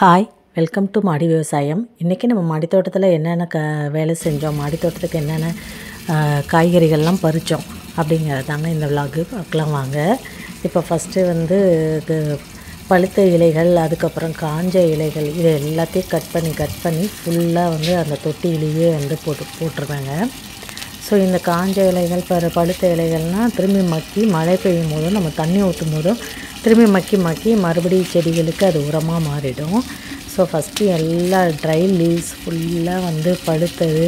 Hi, welcome to மாடி விவசாயம். இன்றைக்கி நம்ம மாடித்தோட்டத்தில் என்னென்ன வேலை செஞ்சோம், மாடித்தோட்டத்துக்கு என்னென்ன காய்கறிகள்லாம் பறித்தோம் அப்படிங்கிறதாங்க இந்த விலாகு. பார்க்கலாம் வாங்க. இப்போ ஃபஸ்ட்டு வந்து இது பழுத்த இலைகள், அதுக்கப்புறம் காஞ்ச இலைகள், இது எல்லாத்தையும் கட் பண்ணி ஃபுல்லாக வந்து அந்த தொட்டியிலேயே வந்து போட்டுருவேங்க. ஸோ இந்த காஞ்ச இலைகள் பழுத்த இலைகள்னால் திரும்பி மக்கி மழை பெய்யும் போதும் நம்ம தண்ணி ஊற்றும் போதும் திரும்பி மக்கி மறுபடியும் செடிகளுக்கு அது உரமாக மாறிடும். ஸோ ஃபஸ்ட்டு எல்லா ட்ரை லீவ்ஸ் ஃபுல்லாக வந்து பழுத்தது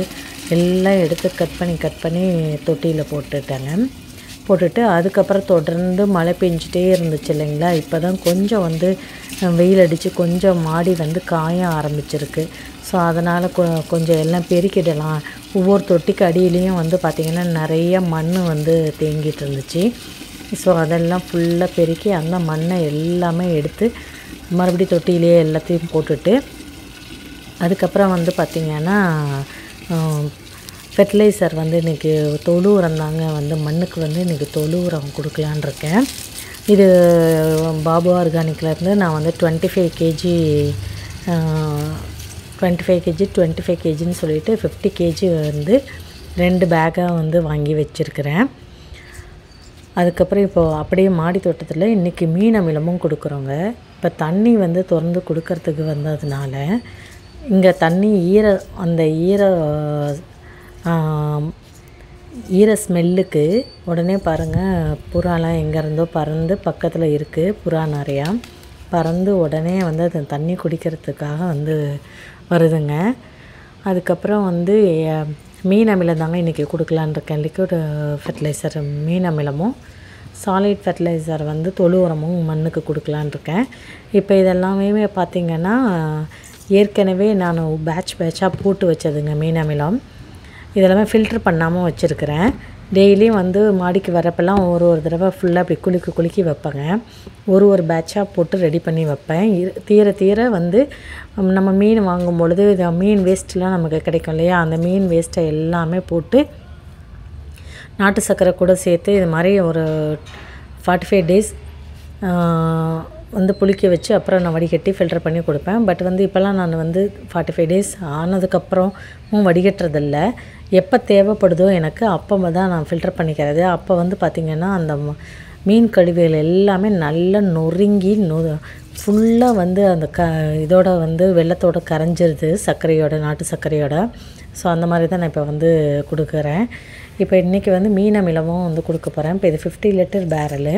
எல்லாம் எடுத்து கட் பண்ணி தொட்டியில் போட்டுட்டு அதுக்கப்புறம் தொடர்ந்து மழை பெஞ்சிட்டே இருந்துச்சு இல்லைங்களா. இப்போ தான் கொஞ்சம் வந்து வெயில் அடித்து கொஞ்சம் மாடி வந்து காய ஆரம்பிச்சிருக்கு. ஸோ அதனால் கொஞ்சம் எல்லாம் பெருக்கிடலாம். ஒவ்வொரு தொட்டிக்கு அடியிலையும் வந்து பார்த்திங்கன்னா நிறைய மண் வந்து தேங்கிட்டு இருந்துச்சு. ஸோ அதெல்லாம் ஃபுல்லாக பெருக்கி அந்த மண்ணை எல்லாமே எடுத்து மறுபடியும் தொட்டியிலே எல்லாத்தையும் போட்டுட்டு அதுக்கப்புறம் வந்து பார்த்திங்கன்னா ஃபெர்டிலைசர் வந்து இன்றைக்கி தொழு உரம் தாங்க வந்து மண்ணுக்கு வந்து இன்றைக்கி தொழு உரம் கொடுக்கலான் இருக்கேன். இது பாபு ஆர்கானிக்லேருந்து நான் வந்து 25 கேஜின்னு சொல்லிவிட்டு 50 கேஜி வந்து 2 பேக்காக வந்து வாங்கி வச்சுருக்கிறேன். அதுக்கப்புறம் இப்போது அப்படியே மாடி தோட்டத்தில் இன்றைக்கி மீன் அமிலமும் கொடுக்குறோங்க. இப்போ தண்ணி வந்து திறந்து கொடுக்கறதுக்கு வந்ததுனால இங்கே தண்ணி அந்த ஈர ஸ்மெல்லுக்கு உடனே பாருங்கள் புறாலாம் எங்கேருந்தோ பறந்து பக்கத்தில் இருக்குது. புறா நிறையா பறந்து உடனே வந்து அது தண்ணி குடிக்கிறதுக்காக வந்து வருதுங்க. அதுக்கப்புறம் வந்து மீன் அமிலம் தாங்க இன்றைக்கி கொடுக்கலான் இருக்கேன். லிக்விட் ஃபெர்டிலைசர் மீன் அமிலமும் சாலிட் ஃபெர்டிலைசர் வந்து தொழு உரமும் மண்ணுக்கு கொடுக்கலான் இருக்கேன். இப்போ இதெல்லாமே பார்த்திங்கன்னா ஏற்கனவே நான் பேட்சாக போட்டு வச்சதுங்க மீன் அமிலம். இதெல்லாமே ஃபில்ட்ரு பண்ணாமல் வச்சுருக்கிறேன். டெய்லியும் வந்து மாடிக்கு வரப்பெல்லாம் ஒரு தடவை ஃபுல்லாக அப்படி குலுக்கி வைப்பேங்க. ஒரு பேட்சாக போட்டு ரெடி பண்ணி வைப்பேன். தீர வந்து நம்ம மீன் வாங்கும் பொழுது மீன் வேஸ்ட்லாம் நமக்கு கிடைக்கும் இல்லையா, அந்த மீன் வேஸ்ட்டை எல்லாமே போட்டு நாட்டு சர்க்கரை கூட சேர்த்து இது மாதிரி ஒரு 45 டேஸ் வந்து புளிக்க வச்சு அப்புறம் நான் வடிகட்டி ஃபில்டர் பண்ணி கொடுப்பேன். பட் வந்து இப்போல்லாம் நான் வந்து 45 டேஸ் ஆனதுக்கப்புறமும் வடிகட்டுறதில்ல. எப்போ தேவைப்படுதோ எனக்கு அப்போ தான் நான் ஃபில்டர் பண்ணிக்கிறது. அப்போ வந்து பார்த்திங்கன்னா அந்த மீன் கழிவுகள் எல்லாமே நல்லா நொறுங்கி ஃபுல்லாக வந்து அந்த இதோட வந்து வெள்ளத்தோட கரைஞ்சிருது, நாட்டு சர்க்கரையோட. ஸோ அந்த மாதிரி தான் நான் இப்போ வந்து கொடுக்குறேன். இப்போ இன்றைக்கி வந்து மீன் அமிலமும் வந்து கொடுக்க போகிறேன். இப்போ இது 50 லிட்டர் பேரலு.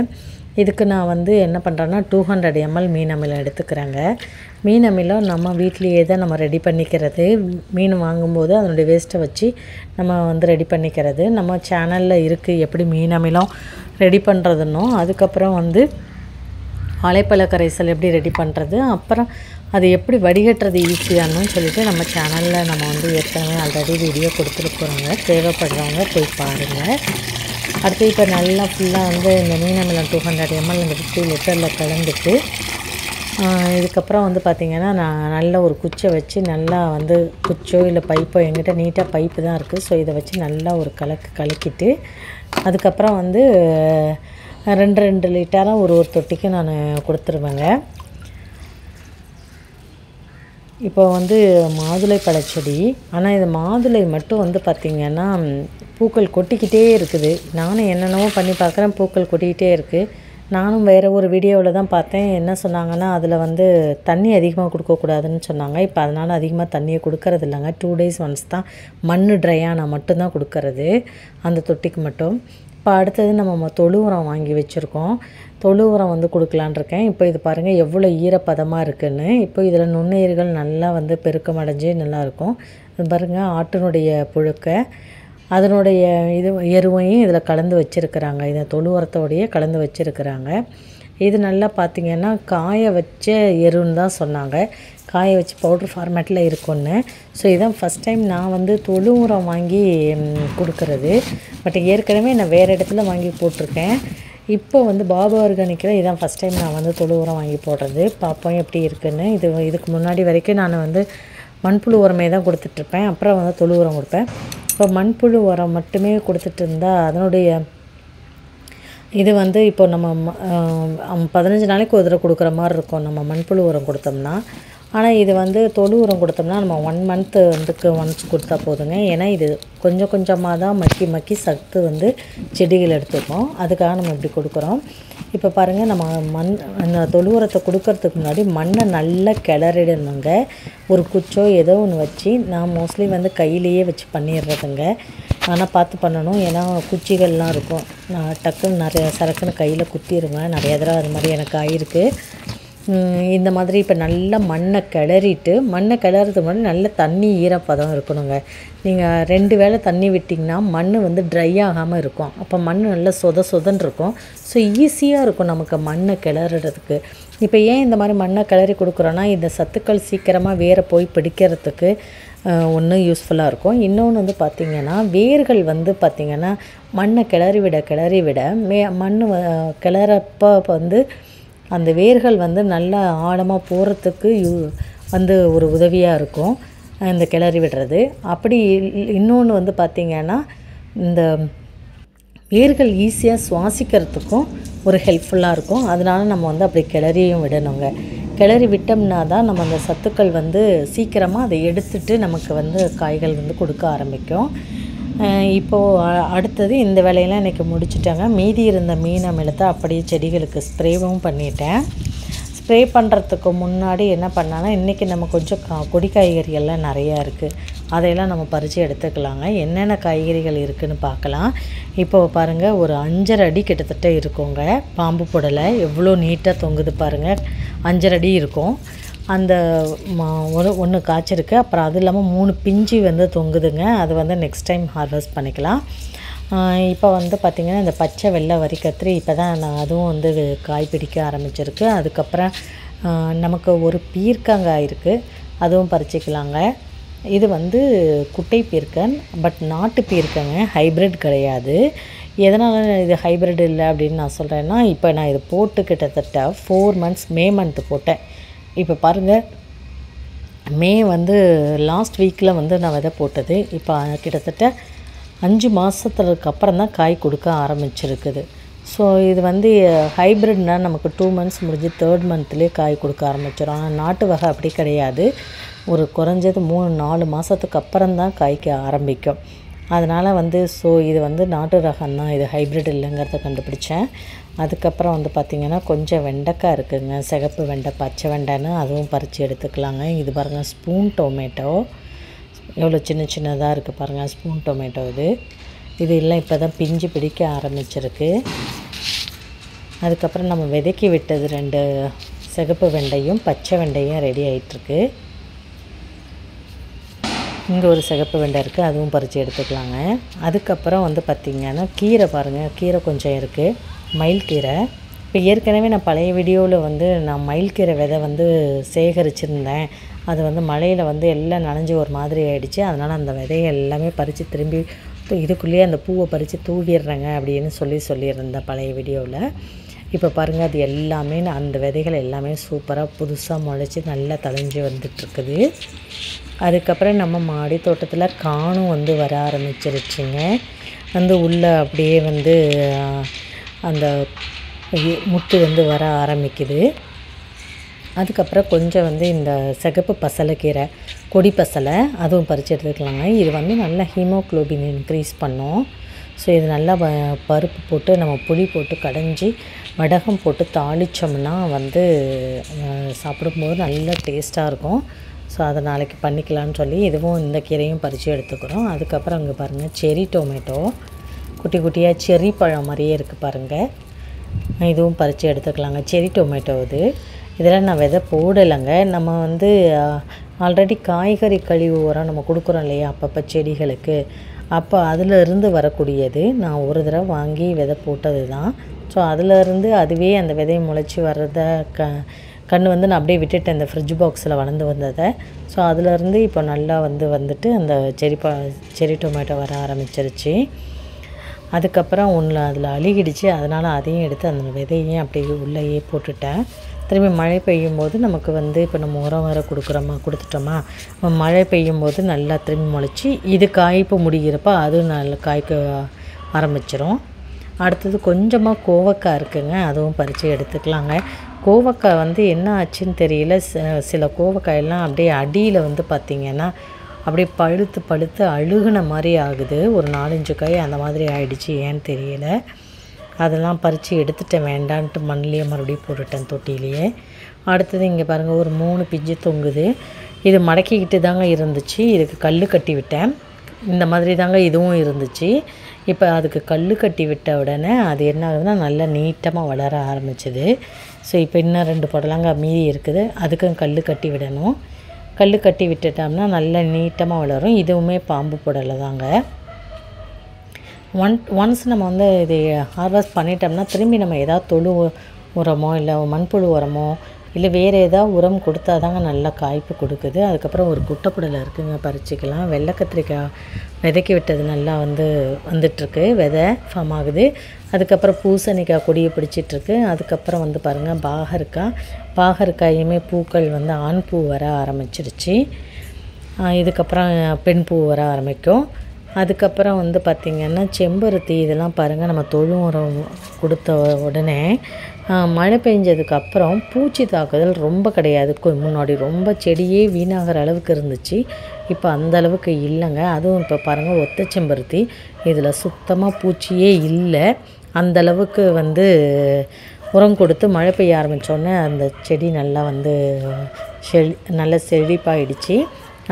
இதுக்கு நான் வந்து என்ன பண்ணுறேன்னா 200 ml மீன் அமிலம் எடுத்துக்கிறேங்க. மீன் அமிலம் நம்ம வீட்லேயே தான் நம்ம ரெடி பண்ணிக்கிறது. மீன் வாங்கும்போது அதனுடைய வேஸ்ட்டை வச்சு நம்ம வந்து ரெடி பண்ணிக்கிறது. நம்ம சேனலில் இருக்குது எப்படி மீன் அமிலம் ரெடி பண்ணுறதுன்னோ, அதுக்கப்புறம் வந்து வாழைப்பழ கரைசல் எப்படி ரெடி பண்ணுறது, அப்புறம் அது எப்படி வடிகட்டுறது ஈஸியானு சொல்லிவிட்டு நம்ம சேனலில் நம்ம வந்து ஏற்கனவே ஆல்ரெடி வீடியோ கொடுத்துருக்குறோங்க. தேவைப்படுறவங்க போய் பாருங்கள். அடுத்து இப்போ நல்லா ஃபுல்லாக வந்து இந்த மீன் அமிலம் 200 ml இந்த 50 லிட்டரில் கலந்துட்டு இதுக்கப்புறம் வந்து பார்த்திங்கன்னா நான் நல்ல ஒரு குச்சை வச்சு நல்லா வந்து குச்சோ இல்லை பைப்போ, என்கிட்ட நீட்டாக பைப்பு தான் இருக்குது. ஸோ இதை வச்சு நல்லா ஒரு கலக்கிட்டு அதுக்கப்புறம் வந்து 2 லிட்டராக ஒரு தொட்டிக்கு நான் கொடுத்துருவேங்க. இப்போ வந்து மாதுளை பழச்செடி, ஆனால் இது மாதுளை மட்டும் வந்து பார்த்திங்கன்னா பூக்கள் கொட்டிக்கிட்டே இருக்குது. நானும் என்னென்னவோ பண்ணி பார்க்குறேன், பூக்கள் கொட்டிக்கிட்டே இருக்குது. நானும் வேறு ஒரு வீடியோவில் தான் பார்த்தேன். என்ன சொன்னாங்கன்னா அதில் வந்து தண்ணி அதிகமாக கொடுக்கக்கூடாதுன்னு சொன்னாங்க. இப்போ அதனால் அதிகமாக தண்ணியை கொடுக்கறது இல்லைங்க. 2 days ஒன்ஸ் தான் மண் ட்ரையான மட்டும்தான் கொடுக்கறது அந்த தொட்டிக்கு மட்டும். இப்போ அடுத்தது நம்ம தொழு உரம் வாங்கி வச்சுருக்கோம். தொழு உரம் வந்து கொடுக்கலான் இருக்கேன். இப்போ இது பாருங்கள் எவ்வளோ ஈரப்பதமாக இருக்குதுன்னு. இப்போ இதில் நுண்ணுயிர்கள் நல்லா வந்து பெருக்கம் அடைஞ்சு நல்லாயிருக்கும். இது பாருங்கள் ஆட்டினுடைய புழுக்கை அதனுடைய எருவையும் இதில் கலந்து வச்சுருக்கிறாங்க. இதை தொழு உரத்தோடையே கலந்து வச்சுருக்கிறாங்க. இது நல்லா பார்த்திங்கன்னா காய வச்ச எருன்னு தான் சொன்னாங்க. காய வச்சு பவுட்ரு ஃபார்மேட்டில் இருக்குன்னு. ஸோ இதான் ஃபஸ்ட் டைம் நான் வந்து தொழு உரம் வாங்கி கொடுக்குறது. பட் ஏற்கனவே நான் வேறு இடத்துல வாங்கி போட்டிருக்கேன். இப்போ வந்து பாபு ஆர்கானிக்கில் இதான் ஃபஸ்ட் டைம் நான் வந்து தொழு உரம் வாங்கி போடுறது. பார்ப்போம் எப்படி இருக்குன்னு. இதுக்கு முன்னாடி வரைக்கும் நான் வந்து மண்புழு உரமே தான் கொடுத்துட்ருப்பேன். அப்புறம் வந்து தொழு உரம் கொடுப்பேன். இப்போ மண்புழு உரம் மட்டுமே கொடுத்துட்டு இருந்தால் அதனுடைய இது வந்து இப்போ நம்ம 15 நாளைக்கு ஒரு தடவை கொடுக்குற மாதிரி இருக்கும் நம்ம மண்புழு உரம் கொடுத்தோம்னா. ஆனால் இது வந்து தொழு உரம் கொடுத்தோம்னா நம்ம 1 மந்த்து வந்துக்கு ஒன்ஸ் கொடுத்தா போதுங்க. ஏன்னா இது கொஞ்சம் கொஞ்சமாக தான் மக்கி மக்கி சத்து வந்து செடிகள் எடுத்துக்கும். அதுக்காக நம்ம இப்படி கொடுக்குறோம். இப்போ பாருங்கள், நம்ம அந்த தொழு உரத்தை கொடுக்கறதுக்கு முன்னாடி மண்ணை நல்லா கிளறிடணுங்க. ஒரு குச்சோ ஏதோ ஒன்று வச்சு, நான் மோஸ்ட்லி வந்து கையிலேயே வச்சு பண்ணிடுறதுங்க. ஆனால் பார்த்து பண்ணணும், ஏன்னா குச்சிகள்லாம் இருக்கும். நான் டக்குன்னு நிறைய சரக்குன்னு கையில் குத்திடுவேன். நிறைய தடவை அது மாதிரி எனக்கு ஆகிருக்கு. இந்த மாதிரி இப்போ நல்லா மண்ணை கிளறதுக்கு முன்னாடி நல்ல தண்ணி ஈரப்பதம் இருக்கணுங்க. நீங்கள் 2 வேளை தண்ணி விட்டிங்கன்னா மண் வந்து ட்ரை ஆகாமல் இருக்கும். அப்போ மண் நல்லா சொதன்னு இருக்கும். ஸோ ஈஸியாக இருக்கும் நமக்கு மண்ணை கிளறதுக்கு. இப்போ ஏன் இந்த மாதிரி மண்ணை கிளறி கொடுக்குறோன்னா, இந்த சத்துக்கள் சீக்கிரமாக வேரை போய் பிடிக்கிறதுக்கு ஒன்று யூஸ்ஃபுல்லாக இருக்கும். இன்னொன்று வந்து பார்த்திங்கன்னா, வேர்கள் வந்து பார்த்திங்கன்னா மண்ணை கிளறி விட மண் கிளறப்போ வந்து அந்த வேர்கள் வந்து நல்லா ஆழமாக போகிறதுக்கு வந்து ஒரு உதவியாக இருக்கும் இந்த கிளறி விடுறது. அப்படி இன்னொன்று வந்து பார்த்திங்கன்னா, இந்த வேர்கள் ஈஸியாக சுவாசிக்கிறதுக்கும் ஒரு ஹெல்ப்ஃபுல்லாக இருக்கும். அதனால நம்ம வந்து அப்படி கிளறியும் விடணுங்க. கிளறி விட்டோம்னா தான் நம்ம அந்த சத்துக்கள் வந்து சீக்கிரமாக அதை எடுத்துகிட்டு நமக்கு வந்து காய்கள் வந்து கொடுக்க ஆரம்பிக்கும். இப்போது அடுத்தது இந்த வேலையெல்லாம் இன்றைக்கி முடிச்சுட்டாங்க. மீதி இருந்த மீன் அமிலத்தை அப்படியே செடிகளுக்கு ஸ்ப்ரேவும் பண்ணிட்டேன். ஸ்ப்ரே பண்ணுறதுக்கு முன்னாடி என்ன பண்ணான்னா, இன்றைக்கி நம்ம கொஞ்சம் கொடி காய்கறிகள்லாம் நிறையா இருக்குது. அதையெல்லாம் நம்ம பறித்து எடுத்துக்கலாங்க. என்னென்ன காய்கறிகள் இருக்குதுன்னு பார்க்கலாம். இப்போது பாருங்கள், ஒரு 5.5 அடி கிட்டத்தட்ட இருக்குங்க. பாம்பு புடலை எவ்வளோ நீட்டாக தொங்குது பாருங்கள். 5.5 அடி இருக்கும். அந்த ஒன்று காய்ச்சிருக்கு. அப்புறம் அது இல்லாமல் 3 பிஞ்சு வந்து தொங்குதுங்க. அது வந்து நெக்ஸ்ட் டைம் ஹார்வெஸ்ட் பண்ணிக்கலாம். இப்போ வந்து பார்த்திங்கன்னா, இந்த பச்சை வெள்ளை வரி கத்திரி இப்போ தான் அதுவும் வந்து காய் பிடிக்க ஆரம்பிச்சிருக்கு. அதுக்கப்புறம் நமக்கு ஒரு பீர்க்கங்காய் இருக்குது, அதுவும் பறிச்சிக்கலாங்க. இது வந்து குட்டை பீர்க்கன், பட் நாட்டு பீர்க்கங்க, ஹைப்ரிட் கிடையாது. எதனால் இது ஹைப்ரிட் இல்லை அப்படின்னு நான் சொல்கிறேன்னா, இப்போ நான் இது போட்டு கிட்டத்தட்ட 4 மந்த்ஸ், மே மந்த்து போட்டேன். இப்போ பாருங்கள், மே வந்து லாஸ்ட் வீக்கில் வந்து நான் விதை போட்டது. இப்போ கிட்டத்தட்ட 5 மாதத்துக்கு அப்புறம் தான் காய் கொடுக்க ஆரம்பிச்சிருக்குது. ஸோ இது வந்து ஹைப்ரிட்னால் நமக்கு 2 மந்த்ஸ் முடிஞ்சு 3rd மந்த்லேயே காய் கொடுக்க ஆரம்பிச்சிடும். ஆனால் நாட்டு வகை அப்படி கிடையாது. ஒரு குறைஞ்சது 3-4 மாதத்துக்கு அப்புறம் தான் காய்க்க ஆரம்பிக்கும். அதனால் வந்து இது வந்து நாட்டு ரகம் தான், இது ஹைப்ரிட் இல்லைங்கிறத கண்டுபிடிச்சேன். அதுக்கப்புறம் வந்து பார்த்திங்கன்னா, கொஞ்சம் வெண்டைக்காய் இருக்குதுங்க, சிகப்பு வெண்டை, பச்சை வெண்டைன்னு, அதுவும் பறித்து எடுத்துக்கலாங்க. இது பாருங்கள், ஸ்பூன் டொமேட்டோ எவ்வளோ சின்னதாக இருக்குது பாருங்கள். ஸ்பூன் டொமேட்டோ இது எல்லாம் இப்போ தான் பிஞ்சு பிடிக்க ஆரம்பிச்சிருக்கு. அதுக்கப்புறம் நம்ம விதைக்கி விட்டது 2 சிகப்பு வெண்டையும் பச்சை வெண்டையும் ரெடி ஆகிட்டுருக்கு. இங்கே ஒரு சிகப்பு வெண்டை இருக்குது, அதுவும் பறித்து எடுத்துக்கலாங்க. அதுக்கப்புறம் வந்து பார்த்திங்கன்னா, கீரை பாருங்கள், கீரை கொஞ்சம் இருக்குது, மயில் கீரை. இப்போ ஏற்கனவே நான் பழைய வீடியோவில் வந்து நான் மயில் கீரை விதை வந்து சேகரிச்சிருந்தேன். அது வந்து மழையில் வந்து எல்லாம் நனைஞ்சு ஒரு மாதிரி ஆகிடுச்சு. அதனால் அந்த விதையை எல்லாமே பறித்து திரும்பி இதுக்குள்ளேயே அந்த பூவை பறித்து தூவிடுறேங்க அப்படின்னு சொல்லியிருந்தேன் பழைய வீடியோவில். இப்போ பாருங்கள், அது எல்லாமே அந்த விதைகள் எல்லாமே சூப்பராக புதுசாக முளைச்சி நல்லா தழைஞ்சி வந்துட்டுருக்குது. அதுக்கப்புறம் நம்ம மாடி தோட்டத்தில் காணும் வந்து வர ஆரம்பிச்சிருச்சுங்க. வந்து உள்ளே அப்படியே வந்து அந்த முட்டு வந்து வர ஆரம்பிக்குது. அதுக்கப்புறம் கொஞ்சம் வந்து இந்த சிகப்பு பசலைக்கீரை, கொடி பசலை, அதுவும் பறித்து எடுத்துக்கலாங்க. இது வந்து நல்லா ஹீமோக்ளோபின் இன்க்ரீஸ் பண்ணும். ஸோ இது நல்லா பருப்பு போட்டு நம்ம புளி போட்டு கடைஞ்சி வடகம் போட்டு தாளித்தோம்னா வந்து சாப்பிடும்போது நல்ல டேஸ்ட்டாக இருக்கும். ஸோ அதை நாளைக்கு பண்ணிக்கலான்னு சொல்லி இதுவும் இந்த கீரையும் பறித்து எடுத்துக்கிறோம். அதுக்கப்புறம் அங்கே பாருங்கள், செரி டொமேட்டோ குட்டி குட்டியாக செரி பழம் மாதிரியே இருக்குது பாருங்கள். இதுவும் பறித்து எடுத்துக்கலாங்க. செரி டொமேட்டோ இதெல்லாம் நான் விதை போடலைங்க. நம்ம வந்து ஆல்ரெடி காய்கறி கழிவு உரம் நம்ம கொடுக்குறோம் இல்லையா அப்பப்போ செடிகளுக்கு, அப்போ அதிலிருந்து வரக்கூடியது. நான் ஒரு தடவை வாங்கி விதை போட்டது தான். ஸோ அதிலிருந்து அதுவே அந்த விதையை முளைச்சி வர்றதை கன்று வந்து நான் அப்படியே விட்டுட்டேன் இந்த ஃப்ரிட்ஜ் பாக்ஸில் வளர்ந்து வந்ததை. ஸோ அதிலேருந்து இப்போ நல்லா வந்துட்டு அந்த செரி டொமேட்டோ வர ஆரம்பிச்சிருச்சு. அதுக்கப்புறம் அதில் அழுகிடுச்சு. அதனால் அதையும் எடுத்து அந்த விதையையும் அப்படியே உள்ளேயே போட்டுட்டேன். திரும்பி மழை பெய்யும் போது நமக்கு வந்து இப்போ நம்ம உரம் வேறு கொடுத்துட்டோமா, மழை பெய்யும் போது நல்லா திரும்பி முளைச்சி இது காய்ப்பு முடிகிறப்ப அதுவும் நல்லா காய்க்க ஆரம்பிச்சிரும். அடுத்தது கொஞ்சமாக கோவக்காய் இருக்குங்க, அதுவும் பறித்து எடுத்துக்கலாங்க. கோவக்காய் வந்து என்ன ஆச்சுன்னு தெரியல, சில கோவக்காயெல்லாம் அப்படியே அடியில் வந்து பார்த்திங்கன்னா அப்படியே பழுத்து அழுகுன மாதிரி ஆகுது. ஒரு 4-5 காய் அந்த மாதிரி ஆயிடுச்சு, ஏன்னு தெரியல. அதெல்லாம் பறித்து எடுத்துட்டேன், வேண்டான்ட்டு மண்ணிலேயே மறுபடியும் போட்டுட்டேன் தொட்டிலேயே. அடுத்தது இங்கே பாருங்கள், ஒரு 3 பிஞ்சு தொங்குது. இது மடக்கிக்கிட்டு தாங்க இருந்துச்சு, இதுக்கு கல் கட்டி விட்டேன். இந்த மாதிரி தாங்க இதுவும் இருந்துச்சு. இப்போ அதுக்கு கல் கட்டி விட்ட உடனே அது என்ன ஆகுதுன்னா நல்லா நீட்டமாக வளர ஆரம்பிச்சிது. ஸோ இப்போ இன்னும் 2 புடலங்காய் மீதி இருக்குது, அதுக்கும் கல் கட்டி விடணும். கல் கட்டி விட்டுட்டோம்னா நல்லா நீட்டமாக வளரும். இதுவுமே பாம்பு புடலை தாங்க. ஒன்ஸ் நம்ம வந்து இது ஹார்வெஸ்ட் பண்ணிட்டோம்னா திரும்பி நம்ம ஏதாவது தொழு உரமோ இல்லை மண்புழு உரமோ இல்லை வேறு ஏதாவது உரம் கொடுத்தா தாங்க நல்லா காய்ப்பு கொடுக்குது. அதுக்கப்புறம் ஒரு குட்டைப்புடலை இருக்குதுங்க, பறிச்சிக்கலாம். வெள்ளை கத்திரிக்காய் விதைக்கி விட்டது நல்லா வந்துட்டுருக்கு, விதை ஃபார்ம் ஆகுது. அதுக்கப்புறம் பூசணிக்காய் கொடியை பிடிச்சிட்ருக்கு. அதுக்கப்புறம் வந்து பாருங்கள் பாகற்காயுமே பூக்கள் வந்து ஆண் பூ வர ஆரம்பிச்சிருச்சு. இதுக்கப்புறம் பெண் பூ வர ஆரம்பிக்கும். அதுக்கப்புறம் வந்து பார்த்திங்கன்னா செம்பருத்தி இதெல்லாம் பாருங்கள், நம்ம தொழு உரம் கொடுத்த உடனே மழை பெஞ்சதுக்கப்புறம் பூச்சி தாக்குதல் ரொம்ப கிடையாது. முன்னாடி ரொம்ப செடியே வீணாகிற அளவுக்கு இருந்துச்சு, இப்போ அந்த அளவுக்கு இல்லைங்க. அதுவும் இப்போ பாருங்கள் ஒத்த செம்பருத்தி, இதில் சுத்தமாக பூச்சியே இல்லை. அந்தளவுக்கு வந்து உரம் கொடுத்து மழை பெய்ய ஆரம்பித்தோடனே அந்த செடி நல்லா வந்து நல்லா செழிப்பாயிடுச்சு.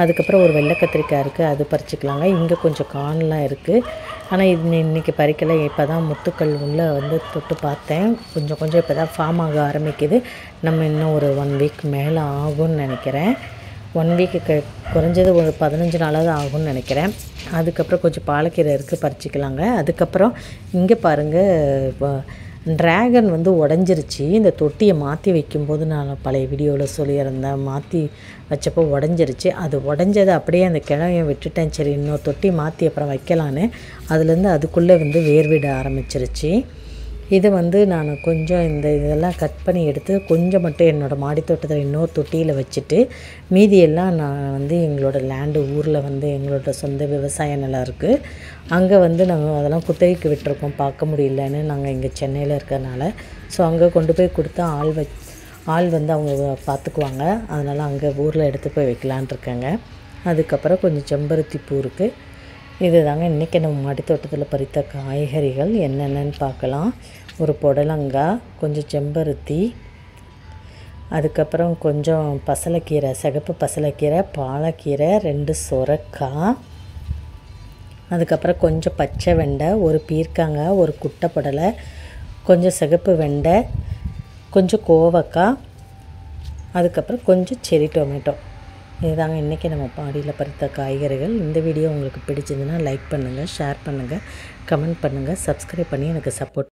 அதுக்கப்புறம் ஒரு வெள்ளை கத்திரிக்காய் இருக்குது, அது பறிச்சிக்கலாங்க. இங்கே கொஞ்சம் காணெலாம் இருக்குது, ஆனால் இது இன்றைக்கி பறிக்கலை. இப்போ தான் முத்துக்கள் உள்ளே வந்து தொட்டு பார்த்தேன், கொஞ்சம் இப்போ தான் ஃபார்ம் ஆக ஆரம்பிக்குது. நம்ம இன்னும் ஒரு 1 வீக் மேலே ஆகும்னு நினைக்கிறேன். 1 வீக்கு குறைஞ்சது ஒரு 15 நாளாவது ஆகும்னு நினைக்கிறேன். அதுக்கப்புறம் கொஞ்சம் பாலக்கீரை இருக்குது, பறிச்சிக்கலாங்க. அதுக்கப்புறம் இங்கே பாருங்கள், இப்போ ட்ராகன் வந்து உடஞ்சிருச்சு. இந்த தொட்டியை மாற்றி வைக்கும்போது நான் பழைய வீடியோவில் சொல்லியிருந்தேன், மாற்றி வச்சப்போ உடஞ்சிருச்சு. அது உடஞ்சதை அப்படியே அந்த கிழமையை விட்டுட்டேன். சரி இன்னொரு தொட்டி மாற்றி அப்புறம் வைக்கலான்னு. அதுலேருந்து அதுக்குள்ளே வந்து வேர் விட ஆரம்பிச்சிருச்சு. இது வந்து நான் கொஞ்சம் இதெல்லாம் கட் பண்ணி எடுத்து கொஞ்சம் மட்டும் என்னோடய மாடி தோட்டத்தில் இன்னொரு தொட்டியில் வச்சுட்டு மீதியெல்லாம் நான் வந்து எங்களோட லேண்டு ஊரில் வந்து எங்களோட சொந்த விவசாய நிலம் இருக்குது, அங்கே வந்து நாங்கள் அதெல்லாம் குத்தகைக்கு விட்டுருக்கோம், பார்க்க முடியலன்னு. நாங்கள் இங்கே சென்னையில் இருக்கிறதுனால ஸோ அங்கே கொண்டு போய் கொடுத்தா ஆள் வந்து அவங்க பார்த்துக்குவாங்க. அதனால் அங்கே ஊரில் எடுத்து போய் வைக்கலான் இருக்கேங்க. அதுக்கப்புறம் கொஞ்சம் செம்பருத்தி பூ இருக்குது. இது தாங்க இன்றைக்கி நம்ம மாடித்தோட்டத்தில் பறித்த காய்கறிகள். என்னென்னு பார்க்கலாம். ஒரு புடலங்காய், கொஞ்சம் செம்பருத்தி, அதுக்கப்புறம் கொஞ்சம் பசலைக்கீரை, சிகப்பு பசலைக்கீரை, பாலக்கீரை, 2 சொரக்காய், அதுக்கப்புறம் கொஞ்சம் பச்சை வெண்டை, ஒரு பீர்க்கங்காய், ஒரு குட்டை புடலை, கொஞ்சம் சிகப்பு வெண்டை, கொஞ்சம் கோவக்காய், அதுக்கப்புறம் கொஞ்சம் செரி டொமேட்டோ. இதுதாங்க இன்றைக்கி நம்ம மாடியில் பறித்த காய்கறிகள். இந்த வீடியோ உங்களுக்கு பிடிச்சிருந்துன்னா லைக் பண்ணுங்கள், ஷேர் பண்ணுங்கள், கமெண்ட் பண்ணுங்கள், சப்ஸ்கிரைப் பண்ணி எனக்கு சப்போர்ட்